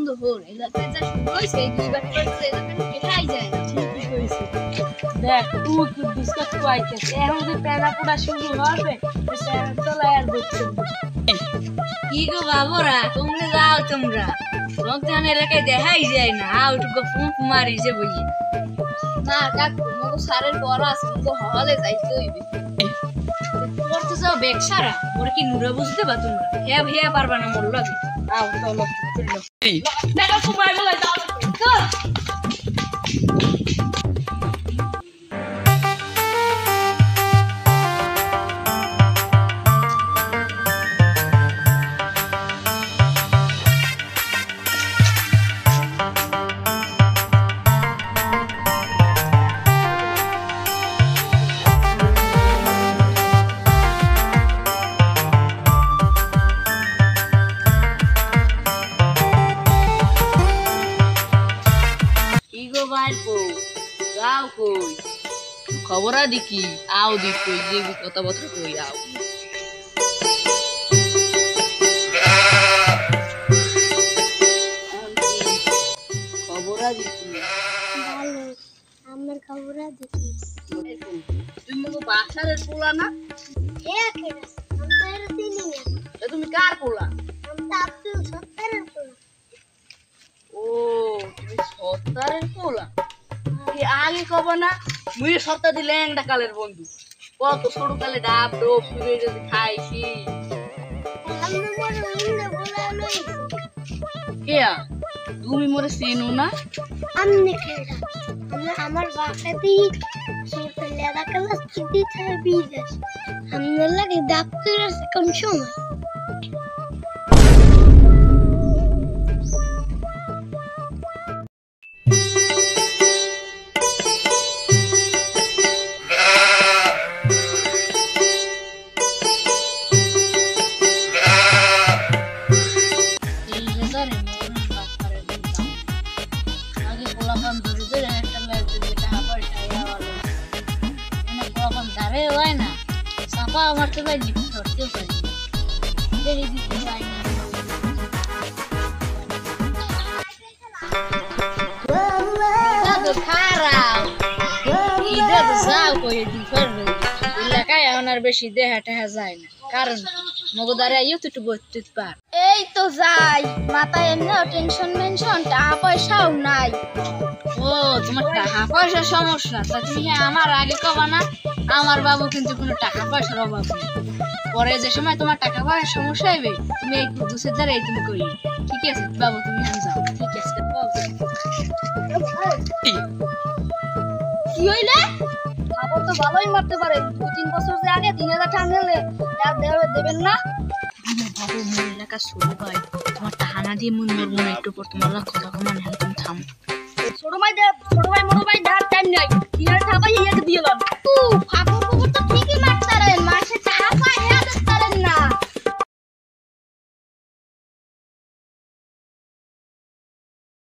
বন্ধু হল এলাকায় যা শুরু হয়েছে এই দুইবার করছে এলাকায় কেটাই যায় না ঠিকই কইছিস দেখ তুই কি বিস্কুট খাইছিস এখন যে পেনা পোড়া শুরু হবে চলে আর দেখছিস কি গো বাবুরা তোমরা যাও তোমরা লোকজন এলাকায় দেখাই যায় না আউটুকু ফুঁক মারিছে বইয়ে না কাকু মগো সারের বড় আছে মগো হলে যাইতে হইবে তোর তো যাও বেগ সারা ওর কি নুরা বুঝতে পা তোমরা হ্যাঁ হ্যাঁ পারবা না মোর লাগে আও চলো চলো দেখো সময় বলে যাও চল খবর দেখি আও দেখো যে কথাবার্তা কই আও খবর দেখি ভালো আমার খবর দেখি তুমি মগো বাসারের পোলা না আমি তার চিনি না তুমি কার পোলা আমি তো আব্দুল সত্তারের পোলা ও তুমি সত্তারের পোলা কি আগে কব না মুই সত্তা দিলে একটা কালের বন্ধু কত ছোট কালে ডাব ডোব ফিরে যদি খাইছি আমি মনে ইন্দে বলা নই কেয়া তুমি মোরে চেনো না আমনে খেলা আমার বাসা দিয়ে সরকারি এলাকা চিঠি ছাড়া বিদেশ আমনে লাগে ডাক্তার আছে কোন সময় আমার তো ভাই জিপ ধরতেও পারি দেরি দিতে পারি না তো খারাপ ইদা তো যাও কই দি করবে এলাকায় আমার বেশি দেহা টেহা যায় না কারণ মগদারে আইও তো বলতে পার এই তো যাই মাথায় এমনি টেনশন মেনশন টাকা পয়সাও নাই ও তোমার টাকা পয়সার সমস্যা তা তুমি আমার আগে কবা না আমার বাবু কিন্তু কোনো টাকা পয়সার অভাব নেই পরে যে সময় তোমার টাকা পয়সার সমস্যা হবে তুমি এই কুদ্দুসের দ্বারা এই তুমি করি ঠিক আছে বাবু তুমি এখন যাও ঠিক আছে কি হইলে খবর তো ভালোই মারতে পারে 2-3 বছর যে আগে 3000 টাকা নিলে আর দেবেন না বাবু মোর এলাকা শুরু হয় তোমার টাহানা দিয়ে মুই মরবো না একটু পর তোমার কথা কমান তুমি থাম ছোট ভাই মরো ভাই টাইম নাই